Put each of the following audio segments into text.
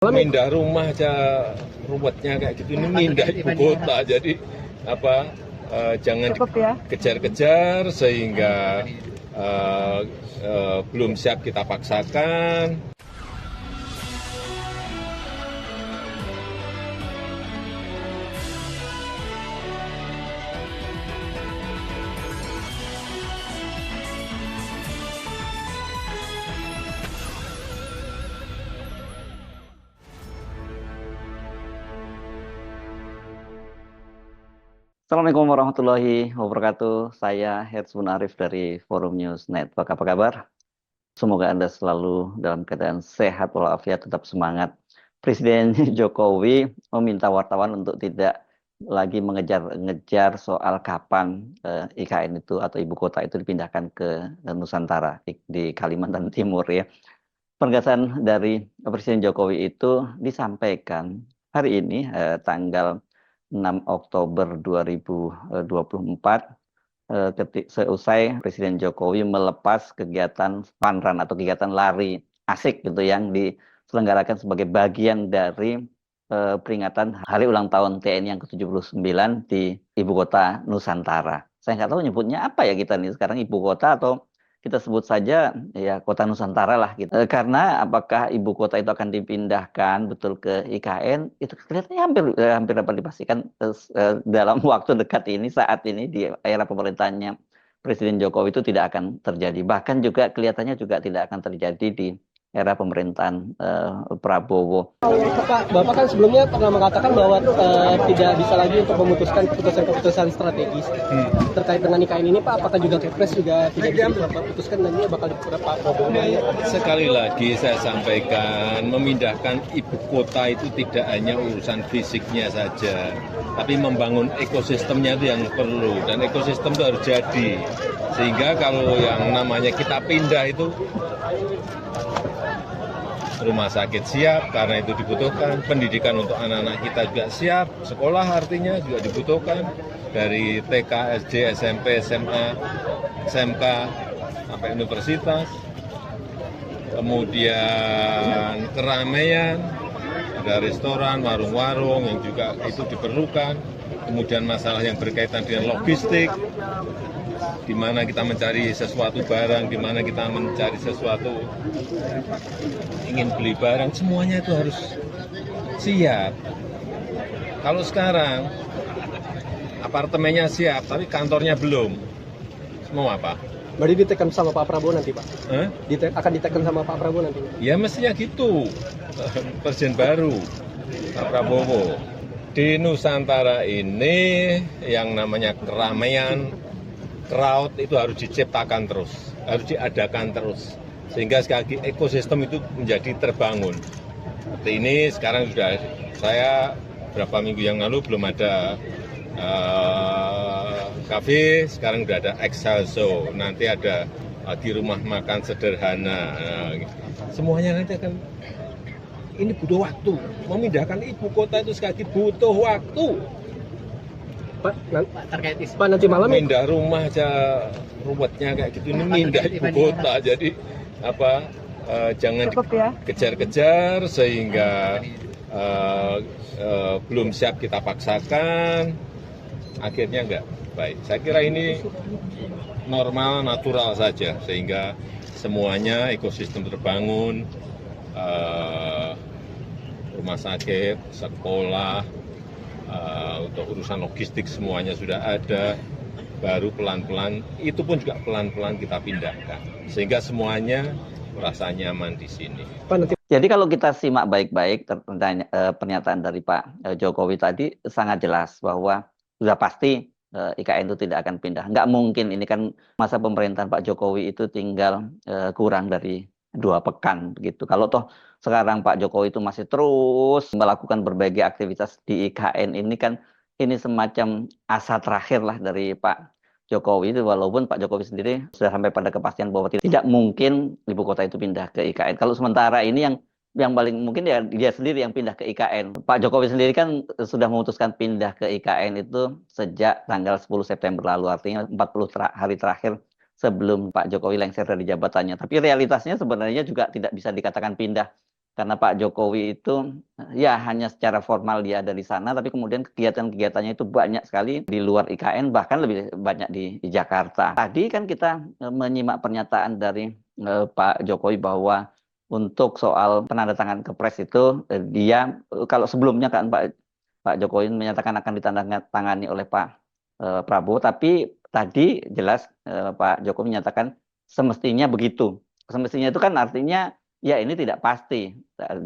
Pindah rumah aja ruwetnya kayak gitu, ini pindah ibu kota, jadi apa jangan dikejar-kejar sehingga belum siap kita paksakan. Assalamualaikum warahmatullahi wabarakatuh. Saya Herzbun Arif dari Forum News Network. Apa kabar? Semoga Anda selalu dalam keadaan sehat walafiat, tetap semangat. Presiden Jokowi meminta wartawan untuk tidak lagi mengejar-ngejar soal kapan IKN itu atau ibu kota itu dipindahkan ke Nusantara di Kalimantan Timur ya. Penegasan dari Presiden Jokowi itu disampaikan hari ini tanggal 6 Oktober 2024 seusai Presiden Jokowi melepas kegiatan fun run atau kegiatan lari asik gitu yang diselenggarakan sebagai bagian dari peringatan Hari Ulang Tahun TNI yang ke-79 di Ibu Kota Nusantara. Saya nggak tahu nyebutnya apa ya kita nih sekarang, Ibu Kota atau kita sebut saja ya Kota Nusantara lah gitu. Karena apakah ibu kota itu akan dipindahkan betul ke IKN, itu kelihatannya hampir dapat dipastikan dalam waktu dekat ini, saat ini di era pemerintahannya Presiden Jokowi itu tidak akan terjadi. Bahkan juga kelihatannya juga tidak akan terjadi di era pemerintahan Prabowo. Bapak kan sebelumnya pernah mengatakan bahwa tidak bisa lagi untuk memutuskan keputusan-keputusan strategis terkait dengan IKN ini, Pak. Apakah juga Kepres juga tidak bisa diputuskan nantinya bakal diputuskan Pak Prabowo? Sekali lagi saya sampaikan, memindahkan ibu kota itu tidak hanya urusan fisiknya saja, tapi membangun ekosistemnya itu yang perlu, dan ekosistem itu harus jadi. Sehingga kalau yang namanya kita pindah itu, rumah sakit siap karena itu dibutuhkan, pendidikan untuk anak-anak kita juga siap, sekolah artinya juga dibutuhkan, dari TK, SD, SMP, SMA, SMK, sampai universitas. Kemudian keramaian, ada restoran, warung-warung yang juga itu diperlukan. Kemudian masalah yang berkaitan dengan logistik, di mana kita mencari sesuatu barang, di mana kita mencari sesuatu, ingin beli barang, semuanya itu harus siap. Kalau sekarang apartemennya siap, tapi kantornya belum, mau apa? Berarti ditekan sama Pak Prabowo nanti, Pak? Akan ditekan sama Pak Prabowo nanti? Ya mestinya gitu, Presiden baru, Pak Prabowo. Di Nusantara ini yang namanya keramaian, crowd itu harus diciptakan terus, harus diadakan terus. Sehingga sekali lagi ekosistem itu menjadi terbangun. Seperti ini sekarang sudah, saya beberapa minggu yang lalu belum ada kafe, sekarang sudah ada Excelso, nanti ada di rumah makan sederhana. Semuanya nanti akan, ini butuh waktu. Memindahkan ibu kota itu sekali lagi butuh waktu. Pak, terkait Pak nanti malam pindah rumah aja ruwetnya kayak gitu, ini pindah ibu kota, jadi apa jangan dikejar-kejar sehingga belum siap kita paksakan, akhirnya enggak baik. Saya kira ini normal, natural saja, sehingga semuanya ekosistem terbangun, rumah sakit, sekolah, untuk urusan logistik semuanya sudah ada, baru pelan-pelan, itu pun juga pelan-pelan kita pindahkan, sehingga semuanya merasa nyaman di sini. Jadi kalau kita simak baik-baik pernyataan dari Pak Jokowi tadi, sangat jelas bahwa sudah pasti IKN itu tidak akan pindah. Nggak mungkin, ini kan masa pemerintahan Pak Jokowi itu tinggal kurang dari 2 pekan begitu. Kalau toh sekarang Pak Jokowi itu masih terus melakukan berbagai aktivitas di IKN ini, kan ini semacam asa terakhir lah dari Pak Jokowi itu, walaupun Pak Jokowi sendiri sudah sampai pada kepastian bahwa tidak mungkin ibu kota itu pindah ke IKN. Kalau sementara ini yang paling mungkin ya dia sendiri yang pindah ke IKN. Pak Jokowi sendiri kan sudah memutuskan pindah ke IKN itu sejak tanggal 10 September lalu, artinya 40 hari terakhir sebelum Pak Jokowi lengser dari jabatannya. Tapi realitasnya sebenarnya juga tidak bisa dikatakan pindah, karena Pak Jokowi itu ya hanya secara formal dia ada di sana, tapi kemudian kegiatan-kegiatannya itu banyak sekali di luar IKN, bahkan lebih banyak di Jakarta. Tadi kan kita menyimak pernyataan dari Pak Jokowi bahwa untuk soal penandatangan kepres itu dia kalau sebelumnya kan Pak Jokowi menyatakan akan ditandatangani oleh Pak Prabowo, tapi tadi jelas Pak Jokowi menyatakan semestinya begitu. Semestinya itu kan artinya ya ini tidak pasti.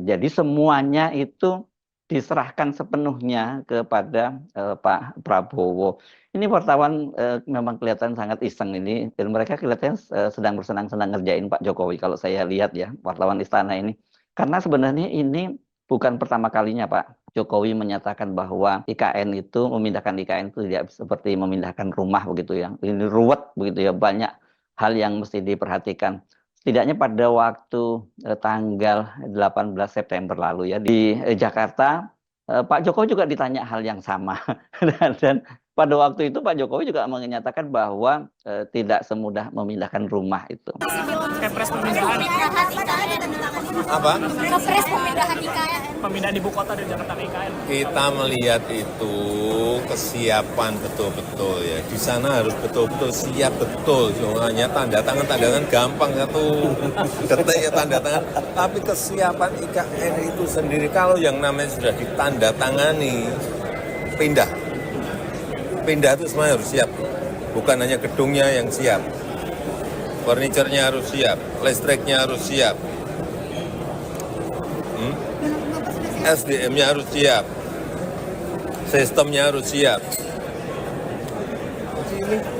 Jadi semuanya itu diserahkan sepenuhnya kepada Pak Prabowo. Ini wartawan memang kelihatan sangat iseng ini, dan mereka kelihatannya sedang bersenang-senang ngerjain Pak Jokowi kalau saya lihat ya, wartawan istana ini. Karena sebenarnya ini bukan pertama kalinya Pak Jokowi menyatakan bahwa memindahkan IKN itu tidak seperti memindahkan rumah begitu ya. Ini ruwet begitu ya, banyak hal yang mesti diperhatikan. Setidaknya pada waktu tanggal 18 September lalu ya di Jakarta, Pak Jokowi juga ditanya hal yang sama. Dan pada waktu itu Pak Jokowi juga menyatakan bahwa tidak semudah memindahkan rumah itu. Kepres pemindahan Apa? Kepres pemindahan IKN, pemindahan ibu kota dari Jakarta ke IKN. Kita melihat itu kesiapan betul-betul ya. Di sana harus betul-betul siap betul. Hanya tanda tangan gampang satu detik ya tanda tangan. Tapi kesiapan IKN itu sendiri kalau yang namanya sudah ditandatangani pindah itu semuanya harus siap. Bukan hanya gedungnya yang siap. Furniturnya harus siap, listriknya harus siap. SDM-nya harus siap, sistemnya harus siap.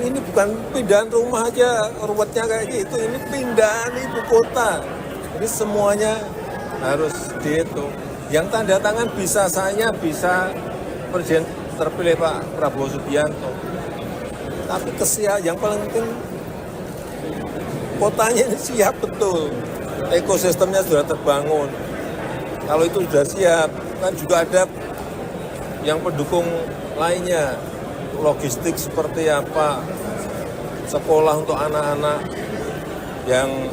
Ini bukan pindahan rumah aja, ruwetnya kayak gitu. Ini pindahan ibu kota. Ini semuanya harus dihitung. Yang tanda tangan bisa saya, bisa Presiden terpilih Pak Prabowo Subianto. Tapi yang paling penting kotanya ini siap betul. Ekosistemnya sudah terbangun. Kalau itu sudah siap, kan juga ada yang pendukung lainnya. Logistik seperti apa, sekolah untuk anak-anak yang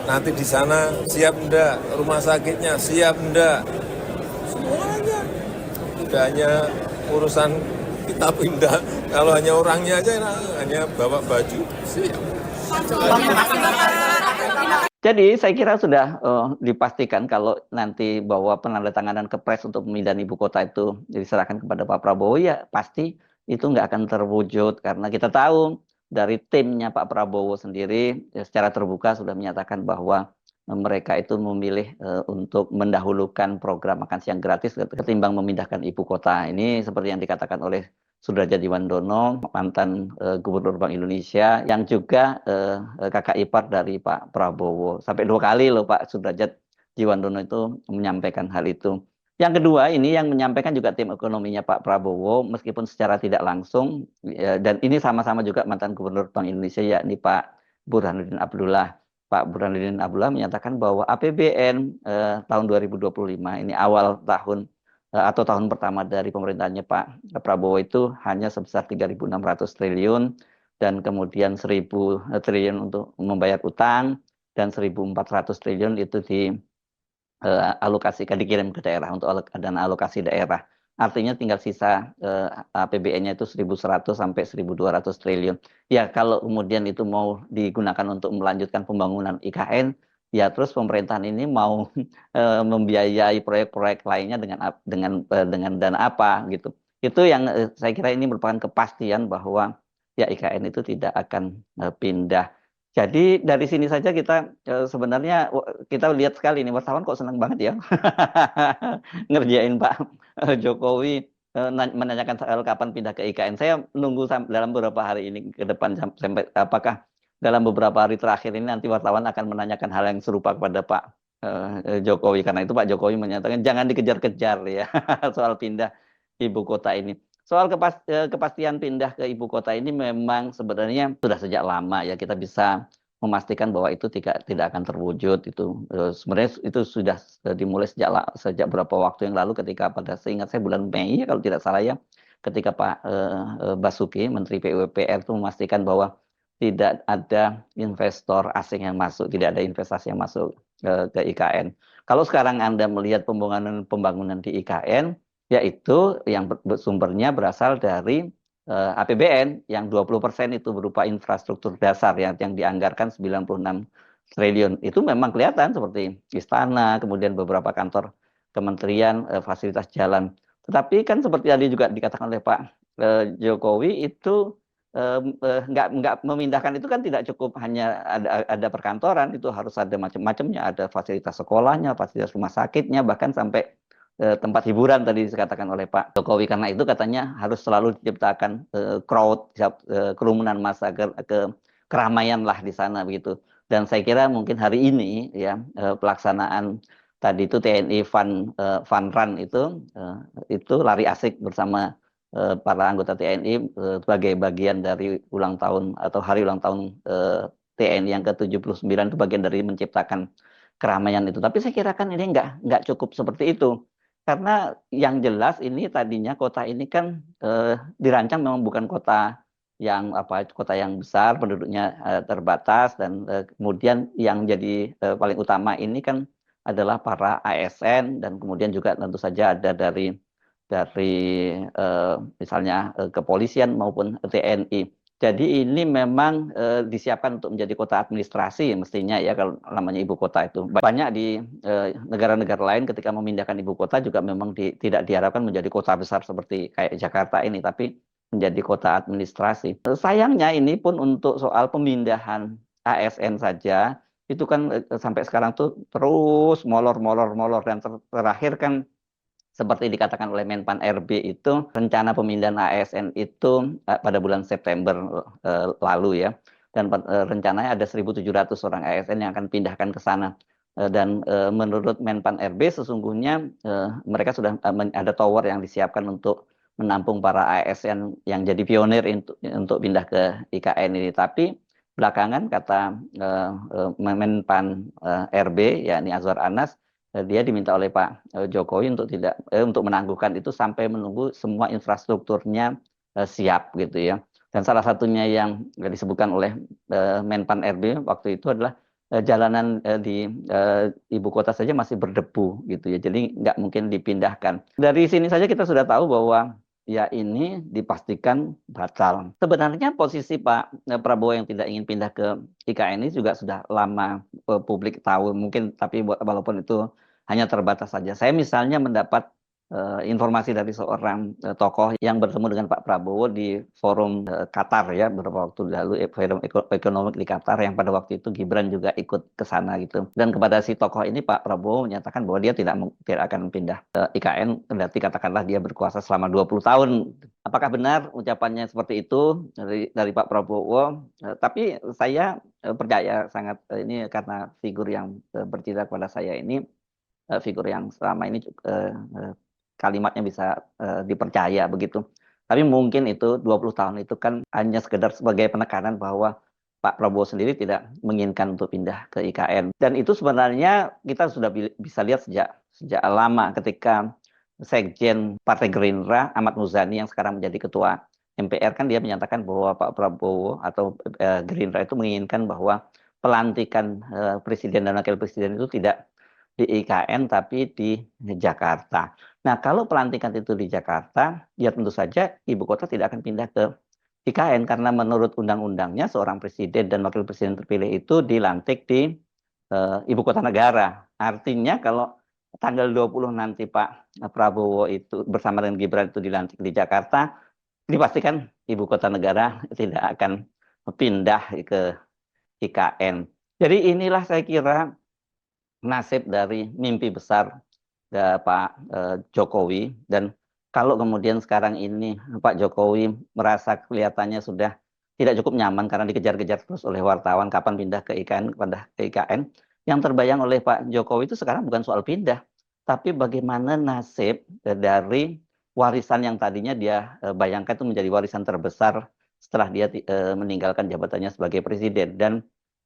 nanti di sana siap enggak, rumah sakitnya siap enggak, semuanya. Tidak hanya urusan kita pindah, kalau hanya orangnya aja, hanya bawa baju, siap. Jadi saya kira sudah dipastikan kalau nanti bahwa penandatanganan kepres untuk pemindahan ibu kota itu diserahkan kepada Pak Prabowo, ya pasti itu nggak akan terwujud karena kita tahu dari timnya Pak Prabowo sendiri ya, secara terbuka sudah menyatakan bahwa mereka itu memilih untuk mendahulukan program makan siang gratis ketimbang memindahkan ibu kota. Ini seperti yang dikatakan oleh Sudradjat Djiwandono, mantan Gubernur Bank Indonesia, yang juga kakak ipar dari Pak Prabowo. Sampai 2 kali loh Pak Sudradjat Djiwandono itu menyampaikan hal itu. Yang kedua, ini yang menyampaikan juga tim ekonominya Pak Prabowo, meskipun secara tidak langsung, dan ini sama-sama juga mantan Gubernur Bank Indonesia, yakni Pak Burhanuddin Abdullah. Pak Burhanuddin Abdullah menyatakan bahwa APBN tahun 2025, ini awal tahun atau tahun pertama dari pemerintahannya Pak Prabowo itu hanya sebesar 3.600 triliun dan kemudian 1.000 triliun untuk membayar utang dan 1.400 triliun itu dialokasikan dikirim ke daerah untuk dana alokasi daerah. Artinya tinggal sisa APBN-nya itu 1.100 sampai 1.200 triliun. Ya kalau kemudian itu mau digunakan untuk melanjutkan pembangunan IKN, ya terus pemerintahan ini mau membiayai proyek-proyek lainnya dengan dana apa gitu. Itu yang saya kira ini merupakan kepastian bahwa ya IKN itu tidak akan pindah. Jadi dari sini saja kita sebenarnya kita lihat sekali nih wartawan kok senang banget ya ngerjain Pak Jokowi menanyakan soal kapan pindah ke IKN. Saya nunggu dalam beberapa hari ini ke depan sampai apakah dalam beberapa hari terakhir ini nanti wartawan akan menanyakan hal yang serupa kepada Pak Jokowi. Karena itu Pak Jokowi menyatakan jangan dikejar-kejar ya soal pindah ibu kota ini. Soal kepastian pindah ke ibu kota ini memang sebenarnya sudah sejak lama ya kita bisa memastikan bahwa itu tidak akan terwujud itu. Sebenarnya itu sudah dimulai sejak beberapa waktu yang lalu ketika seingat saya bulan Mei kalau tidak salah ya, ketika Pak Basuki Menteri PUPR itu memastikan bahwa tidak ada investor asing yang masuk, tidak ada investasi yang masuk ke IKN. Kalau sekarang Anda melihat pembangunan di IKN, yaitu yang sumbernya berasal dari APBN yang 20% itu berupa infrastruktur dasar yang dianggarkan 96 triliun. Itu memang kelihatan seperti istana, kemudian beberapa kantor kementerian, fasilitas jalan. Tetapi kan seperti tadi juga dikatakan oleh Pak Jokowi itu nggak memindahkan itu kan tidak cukup hanya ada perkantoran, itu harus ada macam-macamnya, ada fasilitas sekolahnya, fasilitas rumah sakitnya, bahkan sampai tempat hiburan tadi dikatakan oleh Pak Jokowi. Karena itu katanya harus selalu diciptakan crowd, kerumunan massa, keramaian lah di sana begitu. Dan saya kira mungkin hari ini ya pelaksanaan tadi itu TNI Fun Run itu lari asik bersama para anggota TNI sebagai bagian dari ulang tahun atau hari ulang tahun TNI yang ke-79 itu bagian dari menciptakan keramaian itu. Tapi saya kira kan ini nggak cukup seperti itu. Karena yang jelas ini tadinya kota ini kan dirancang memang bukan kota kota yang besar, penduduknya terbatas, dan kemudian yang jadi paling utama ini kan adalah para ASN, dan kemudian juga tentu saja ada dari misalnya kepolisian maupun TNI. Jadi ini memang disiapkan untuk menjadi kota administrasi mestinya ya kalau namanya ibu kota itu. Banyak di negara-negara lain ketika memindahkan ibu kota juga memang tidak diharapkan menjadi kota besar seperti kayak Jakarta ini, tapi menjadi kota administrasi. Sayangnya ini pun untuk soal pemindahan ASN saja itu kan sampai sekarang tuh terus molor dan terakhir kan seperti dikatakan oleh Menpan RB itu rencana pemindahan ASN itu pada bulan September lalu ya, dan rencananya ada 1.700 orang ASN yang akan pindahkan ke sana. Dan menurut Menpan RB sesungguhnya mereka sudah ada tower yang disiapkan untuk menampung para ASN yang jadi pionir untuk pindah ke IKN ini. Tapi belakangan kata Menpan RB yakni Azwar Anas, dia diminta oleh Pak Jokowi untuk menangguhkan itu sampai menunggu semua infrastrukturnya siap gitu ya. Dan salah satunya yang disebutkan oleh Menpan RB waktu itu adalah jalanan di ibu kota saja masih berdebu gitu ya. Jadi nggak mungkin dipindahkan. Dari sini saja kita sudah tahu bahwa ya ini dipastikan batal. Sebenarnya posisi Pak Prabowo yang tidak ingin pindah ke IKN ini juga sudah lama publik tahu mungkin, tapi walaupun itu hanya terbatas saja. Saya misalnya mendapat informasi dari seorang tokoh yang bertemu dengan Pak Prabowo di forum Qatar ya beberapa waktu lalu, forum ekonomi di Qatar yang pada waktu itu Gibran juga ikut ke sana gitu. Dan kepada si tokoh ini Pak Prabowo menyatakan bahwa dia tidak akan pindah ke IKN, berarti katakanlah dia berkuasa selama 20 tahun. Apakah benar ucapannya seperti itu dari Pak Prabowo? Tapi saya percaya sangat ini karena figur yang bercerita kepada saya ini figur yang selama ini kalimatnya bisa dipercaya begitu. Tapi mungkin itu 20 tahun itu kan hanya sekedar sebagai penekanan bahwa Pak Prabowo sendiri tidak menginginkan untuk pindah ke IKN. Dan itu sebenarnya kita sudah bisa lihat sejak lama ketika Sekjen Partai Gerindra Ahmad Muzani yang sekarang menjadi ketua MPR kan dia menyatakan bahwa Pak Prabowo atau Gerindra itu menginginkan bahwa pelantikan presiden dan wakil presiden itu tidak di IKN tapi di Jakarta. Nah, kalau pelantikan itu di Jakarta, ya tentu saja ibu kota tidak akan pindah ke IKN karena menurut undang-undangnya seorang presiden dan wakil presiden terpilih itu dilantik di ibu kota negara. Artinya kalau tanggal 20 nanti Pak Prabowo itu bersama dengan Gibran itu dilantik di Jakarta, dipastikan ibu kota negara tidak akan pindah ke IKN. Jadi inilah saya kira nasib dari mimpi besar Pak Jokowi. Dan kalau kemudian sekarang ini Pak Jokowi merasa kelihatannya sudah tidak cukup nyaman karena dikejar-kejar terus oleh wartawan kapan pindah ke IKN, yang terbayang oleh Pak Jokowi itu sekarang bukan soal pindah, tapi bagaimana nasib dari warisan yang tadinya dia bayangkan itu menjadi warisan terbesar setelah dia meninggalkan jabatannya sebagai presiden. Dan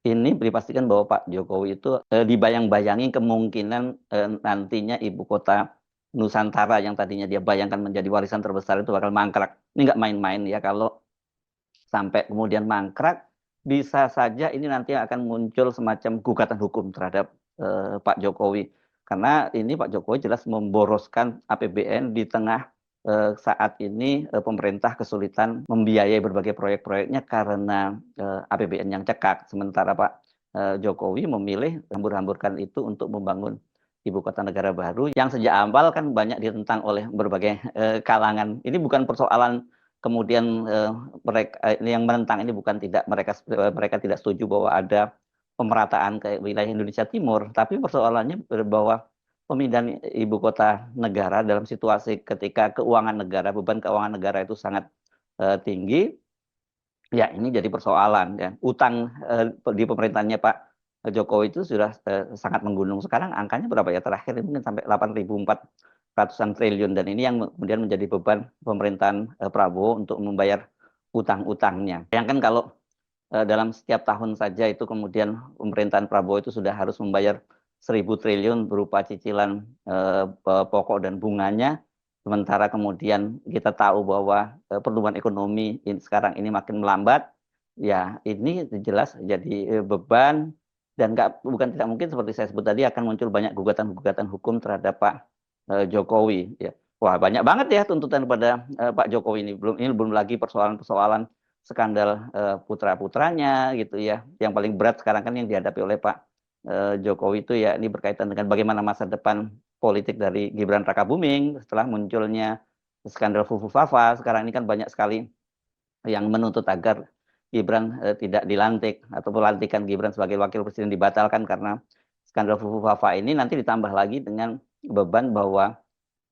ini dipastikan bahwa Pak Jokowi itu dibayang-bayangi kemungkinan nantinya ibu kota Nusantara yang tadinya dia bayangkan menjadi warisan terbesar itu bakal mangkrak. Ini nggak main-main ya, kalau sampai kemudian mangkrak bisa saja ini nanti akan muncul semacam gugatan hukum terhadap Pak Jokowi. Karena ini Pak Jokowi jelas memboroskan APBN di tengah saat ini pemerintah kesulitan membiayai berbagai proyek-proyeknya karena APBN yang cekak. Sementara Pak Jokowi memilih hambur-hamburkan itu untuk membangun ibu kota negara baru yang sejak awal kan banyak ditentang oleh berbagai kalangan. Ini bukan persoalan kemudian mereka yang menentang ini bukan mereka tidak setuju bahwa ada pemerataan ke wilayah Indonesia Timur, tapi persoalannya bahwa pemindahan ibu kota negara dalam situasi ketika beban keuangan negara itu sangat tinggi, ya ini jadi persoalan. Ya. Utang di pemerintahnya Pak Jokowi itu sudah sangat menggunung. Sekarang angkanya berapa ya terakhir? Mungkin sampai 8.400-an triliun. Dan ini yang kemudian menjadi beban pemerintahan Prabowo untuk membayar utang-utangnya. Bayangkan kalau dalam setiap tahun saja itu kemudian pemerintahan Prabowo itu sudah harus membayar 1.000 triliun berupa cicilan pokok dan bunganya. Sementara kemudian kita tahu bahwa pertumbuhan ekonomi sekarang ini makin melambat, ya ini jelas jadi beban dan bukan tidak mungkin seperti saya sebut tadi akan muncul banyak gugatan-gugatan hukum terhadap Pak Jokowi. Ya. Wah banyak banget ya tuntutan pada Pak Jokowi ini. Belum lagi persoalan-persoalan skandal putra-putranya gitu ya. Yang paling berat sekarang kan yang dihadapi oleh Pak Jokowi itu ya ini berkaitan dengan bagaimana masa depan politik dari Gibran Rakabuming setelah munculnya skandal Fufu Fafa. Sekarang ini kan banyak sekali yang menuntut agar Gibran tidak dilantik atau pelantikan Gibran sebagai wakil presiden dibatalkan karena skandal Fufu Fafa ini nanti ditambah lagi dengan beban bahwa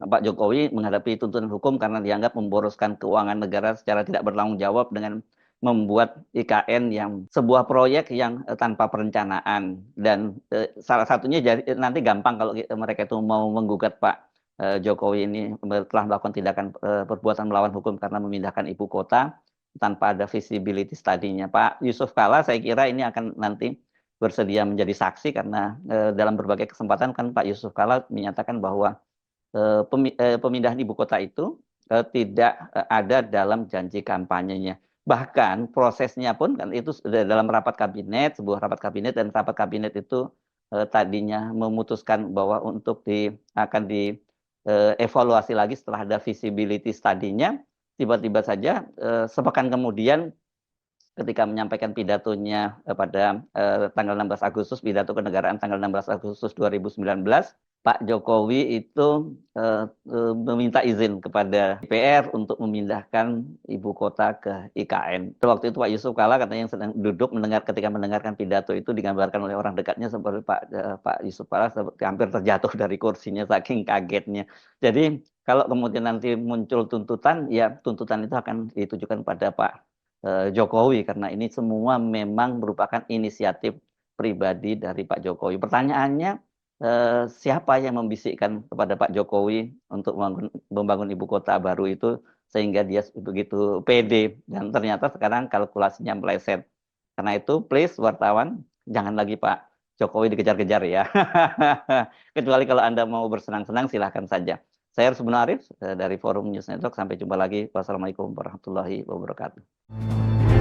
Pak Jokowi menghadapi tuntutan hukum karena dianggap memboroskan keuangan negara secara tidak bertanggung jawab dengan membuat IKN yang sebuah proyek yang tanpa perencanaan dan salah satunya jadi nanti gampang kalau mereka itu mau menggugat Pak Jokowi ini telah melakukan tindakan perbuatan melawan hukum karena memindahkan ibu kota tanpa ada visibility study-nya. Pak Yusuf Kalla saya kira ini akan nanti bersedia menjadi saksi karena dalam berbagai kesempatan kan Pak Yusuf Kalla menyatakan bahwa pemindahan ibu kota itu tidak ada dalam janji kampanyenya. Bahkan prosesnya pun kan itu dalam rapat kabinet, sebuah rapat kabinet dan rapat kabinet itu tadinya memutuskan bahwa akan dievaluasi lagi setelah ada visibility study-nya. Tiba-tiba saja sepekan kemudian ketika menyampaikan pidatonya pada tanggal 16 Agustus, pidato kenegaraan tanggal 16 Agustus 2019, Pak Jokowi itu meminta izin kepada DPR untuk memindahkan ibu kota ke IKN. Waktu itu Pak Yusuf Kalla katanya yang sedang duduk ketika mendengarkan pidato itu digambarkan oleh orang dekatnya seperti Pak Yusuf Kalla hampir terjatuh dari kursinya saking kagetnya. Jadi kalau kemudian nanti muncul tuntutan, ya tuntutan itu akan ditujukan pada Pak Jokowi karena ini semua memang merupakan inisiatif pribadi dari Pak Jokowi. Pertanyaannya, siapa yang membisikkan kepada Pak Jokowi untuk membangun ibu kota baru itu sehingga dia begitu pede dan ternyata sekarang kalkulasinya meleset. Karena itu please wartawan jangan lagi Pak Jokowi dikejar-kejar ya. Kecuali kalau Anda mau bersenang-senang silahkan saja. Saya Hersbun Arif dari Forum News Network. Sampai jumpa lagi. Wassalamualaikum warahmatullahi wabarakatuh.